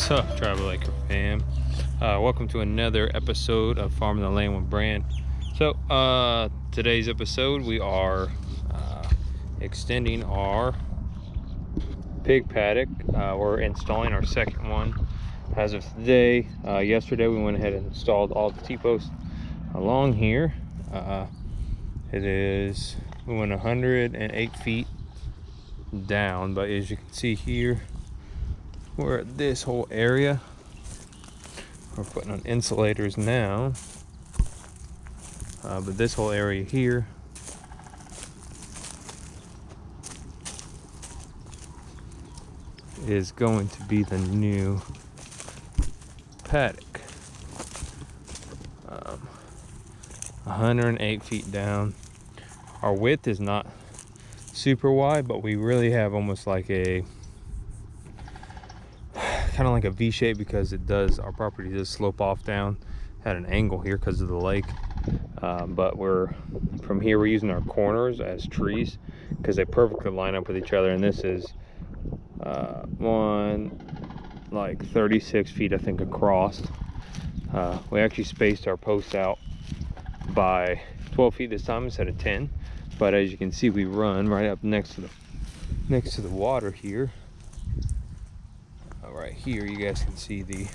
What's up, Travel Acre fam? Welcome to another episode of Farming the Land with Brand. So today's episode we are extending our pig paddock. We're installing our second one as of today. Yesterday we went ahead and installed all the T-posts along here. We went 108 feet down, but as you can see here, we're at this whole area. We're putting on insulators now, but this whole area here is going to be the new paddock. 108 feet down. Our width is not super wide, but we really have almost like a kind of like a V shape, because our property does slope off down at an angle here because of the lake. But from here we're using our corners as trees because they perfectly line up with each other. And this is like 36 feet I think across. We actually spaced our posts out by 12 feet this time instead of 10. But as you can see, we run right up next to the water here. Right here you guys can see the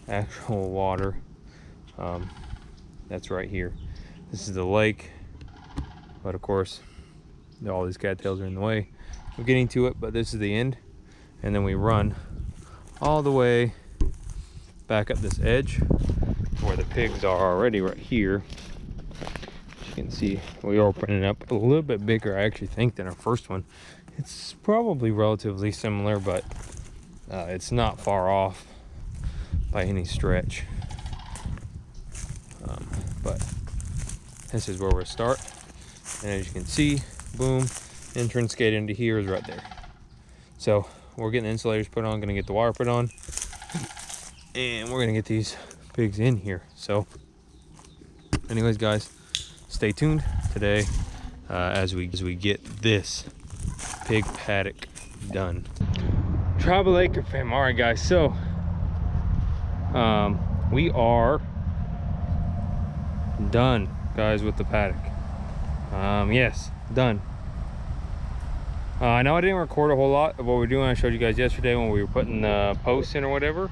actual water. That's right here. This is the lake, but of course all these cattails are in the way of getting to it. But this is the end, and then we run all the way back up this edge where the pigs are already right here. As you can see, we are opening up a little bit bigger, I actually think, than our first one. It's probably relatively similar, but it's not far off by any stretch. But this is where we'll start. And as you can see, boom, entrance gate into here is right there. So we're getting the insulators put on, gonna get the wire put on, and we're gonna get these pigs in here. So anyways, guys, stay tuned today as we get this pig paddock done. Travel Acre fam. All right, guys, so we are done, guys, with the paddock. Yes, done. I know I didn't record a whole lot of what we're doing. I showed you guys yesterday when we were putting the posts in or whatever,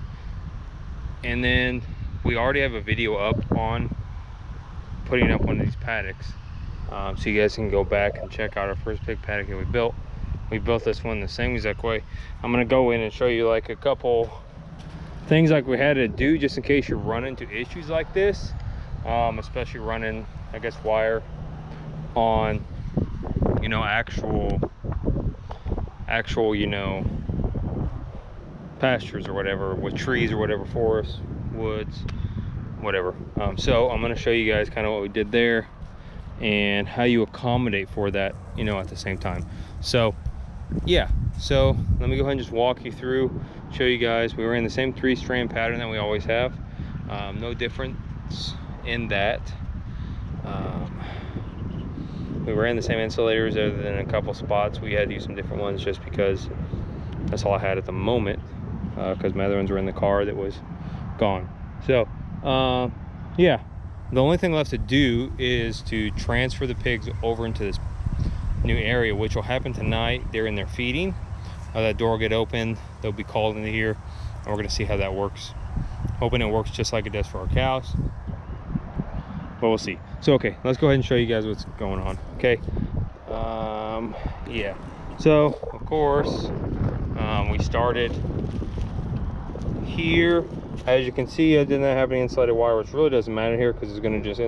and then we already have a video up on putting up one of these paddocks, so you guys can go back and check out our first pig paddock that we built. We built this one the same exact way. I'm gonna go in and show you like a couple things like we had to do just in case you run into issues like this, especially running, I guess, wire on, you know, actual, you know, pastures or whatever, with trees or whatever, forests, woods, whatever. So I'm gonna show you guys kind of what we did there and how you accommodate for that, you know, at the same time. So yeah, so let me go ahead and just walk you through, show you guys. We were in the same 3-strand pattern that we always have. No difference in that. We were in the same insulators, other than a couple spots we had to use some different ones just because that's all I had at the moment, because my other ones were in the car that was gone. So yeah, the only thing left to do is to transfer the pigs over into this new area, which will happen tonight. They're in there feeding. That door will get open, they'll be called into here, and we're gonna see how that works. Hoping it works just like it does for our cows, but we'll see. So okay, let's go ahead and show you guys what's going on. Okay, yeah, so of course we started here. As you can see, I did not have any insulated wire, which really doesn't matter here because it's gonna just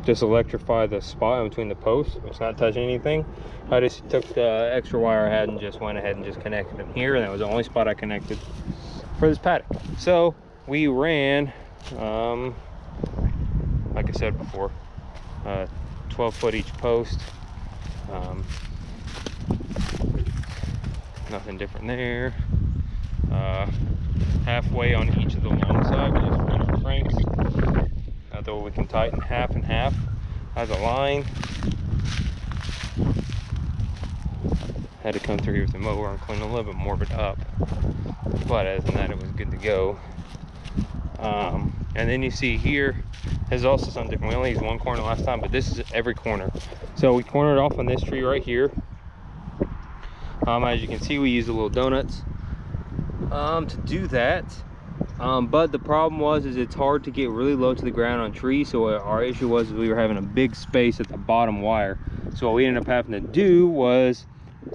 just electrify the spot in between the posts. It's not touching anything. I just took the extra wire I had and just went ahead and just connected them here, and that was the only spot I connected for this paddock. So we ran, like I said before, 12 foot each post. Nothing different there. Halfway on each of the long side, we just ran our cranks. Though we can tighten half and half as a line. Had to come through here with the mower and clean a little bit more of it up. but other than that, it was good to go. And then you see here, there's also something different. We only used one corner last time, but this is every corner. So we cornered off on this tree right here. As you can see, we used the little donuts to do that. But the problem was it's hard to get really low to the ground on trees. So our issue was we were having a big space at the bottom wire. So what we ended up having to do was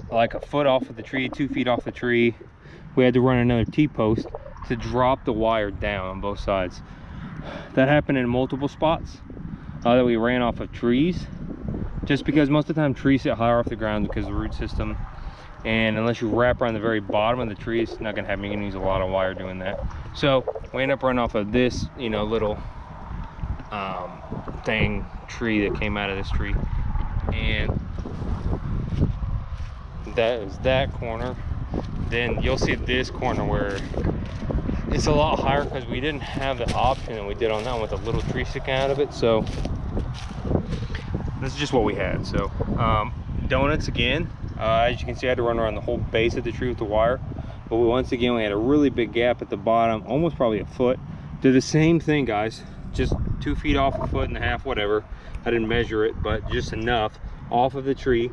like a foot off of the tree, 2 feet off the tree, we had to run another T-post to drop the wire down on both sides. That happened in multiple spots that we ran off of trees, just because most of the time trees sit higher off the ground because of the root system, and unless you wrap around the very bottom of the tree, it's not gonna happen. You're gonna use a lot of wire doing that. So we end up running off of this, you know, little tree that came out of this tree, and that is that corner. Then you'll see this corner where it's a lot higher because we didn't have the option that we did on that one with a little tree sticking out of it. So this is just what we had. So donuts again, as you can see, I had to run around the whole base of the tree with the wire, but once again we had a really big gap at the bottom, almost probably a foot. Did the same thing, guys, just 2 feet off, a foot and a half, whatever. I didn't measure it, but just enough off of the tree.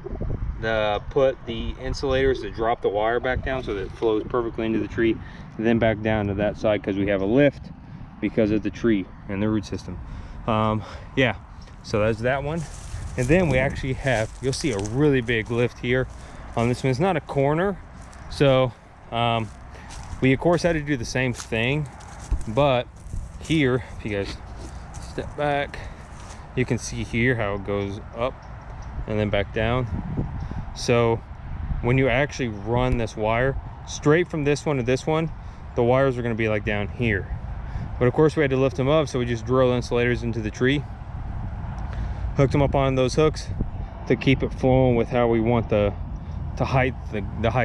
Put the insulators to drop the wire back down so that it flows perfectly into the tree, and then back down to that side because we have a lift because of the tree and the root system. Yeah, so that's that one. And then we actually have, you'll see a really big lift here on this one. It's not a corner, so we of course had to do the same thing, but here, if you guys step back, you can see here how it goes up and then back down. So when you actually run this wire straight from this one to this one, the wires are going to be like down here. But of course we had to lift them up, so we just drilled insulators into the tree, hooked them up on those hooks to keep it flowing with how we want the height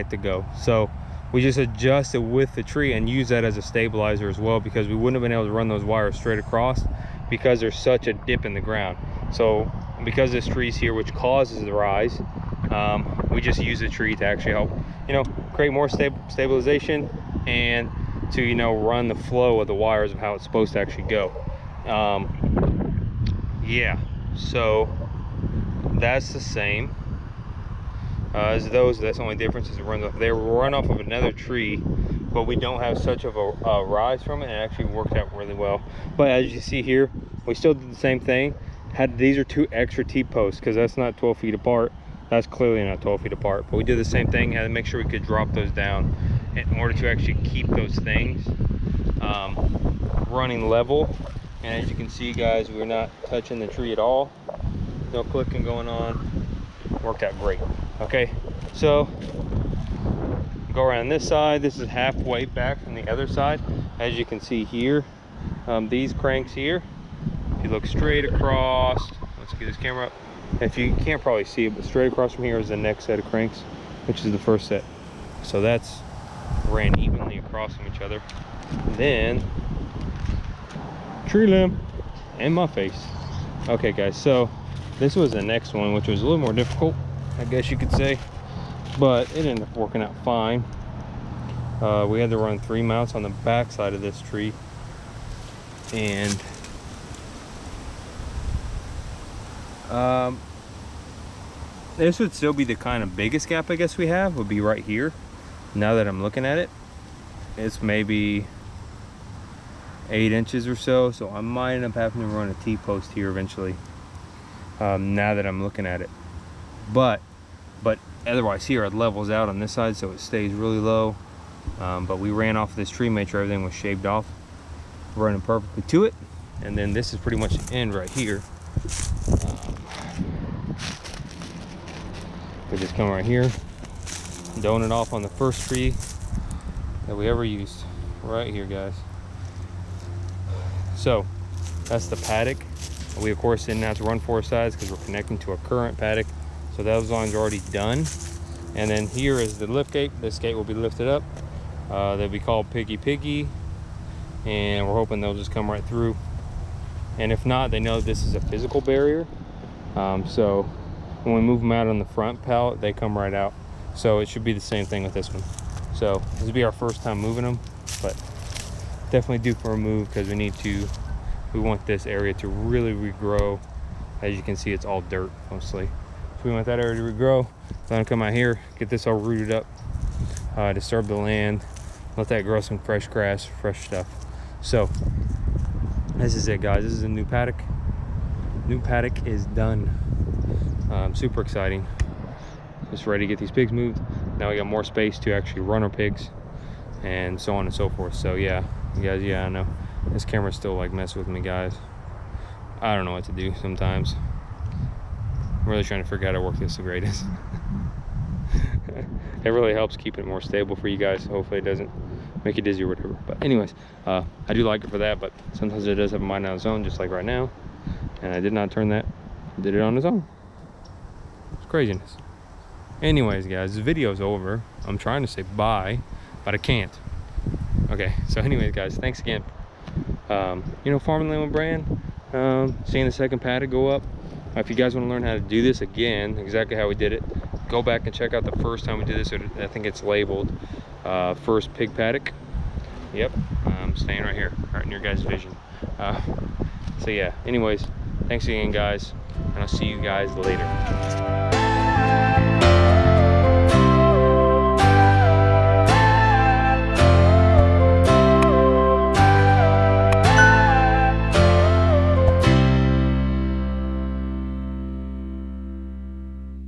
to go. So we just adjusted with the tree and use that as a stabilizer as well, because we wouldn't have been able to run those wires straight across because there's such a dip in the ground. So because this tree's here, which causes the rise, we just use the tree to actually help, you know, create more stabilization and to, you know, run the flow of the wires of how it's supposed to actually go. Yeah, so that's the same as those. That's the only difference, is they run off of another tree, but we don't have such of a rise from it, and it actually worked out really well. But as you see here, we still did the same thing. These are 2 extra T-posts because that's not 12 feet apart. That's clearly not 12 feet apart, but we did the same thing. Had to make sure we could drop those down in order to actually keep those things running level. And as you can see, guys, we're not touching the tree at all. No clicking going on. Worked out great. Okay, so go around this side. This is halfway back from the other side. As you can see here, these cranks here, if you look straight across, let's get this camera up. If you can't probably see it, but straight across from here is the next set of cranks, which is the first set. So that's ran evenly across from each other. Then tree limb and my face. Okay, guys, so this was the next one, which was a little more difficult, I guess you could say, but it ended up working out fine. We had to run 3 mounts on the back side of this tree, and this would still be the kind of biggest gap I guess we have, would be right here. Now that I'm looking at it, it's maybe 8 inches or so, so I might end up having to run a T-post here eventually, now that I'm looking at it. But otherwise here it levels out on this side, so it stays really low. But we ran off this tree, made sure everything was shaved off, running perfectly to it. And then this is pretty much the end right here. We just come right here, donut off on the first tree that we ever used, right here, guys. So that's the paddock. We of course didn't have to run 4 sides because we're connecting to a current paddock, so those lines are already done. And then here is the lift gate. This gate will be lifted up. They'll be called Piggy, and we're hoping they'll just come right through. And if not, they know this is a physical barrier, so when we move them out on the front pallet, they come right out. So it should be the same thing with this one. So this will be our first time moving them, but definitely due for a move because we want this area to really regrow. As you can see, it's all dirt mostly. So we want that area to regrow. Then come out here, get this all rooted up, disturb the land, let that grow some fresh grass, fresh stuff. So this is it, guys. This is a new paddock. New paddock is done. Super exciting. Just ready to get these pigs moved. Now we got more space to actually run our pigs and so on and so forth. So yeah, you guys, yeah, I know this camera's still like messing with me, guys. I don't know what to do sometimes. I'm really trying to figure out how to work this the greatest. It really helps keep it more stable for you guys. Hopefully it doesn't make you dizzy or whatever. But anyways, I do like it for that, but sometimes it does have a mind on its own, just like right now. And I did not turn that, did it on its own. It's craziness. Anyways, guys, this video's over. I'm trying to say bye, but I can't. Okay, so anyways, guys, thanks again. You know, farming land with Brand, seeing the second paddock go up. If you guys want to learn how to do this again, exactly how we did it, go back and check out the first time we did this. I think it's labeled first pig paddock. Yep, staying right here, right in your guys' vision. So yeah, anyways, thanks again, guys, and I'll see you guys later.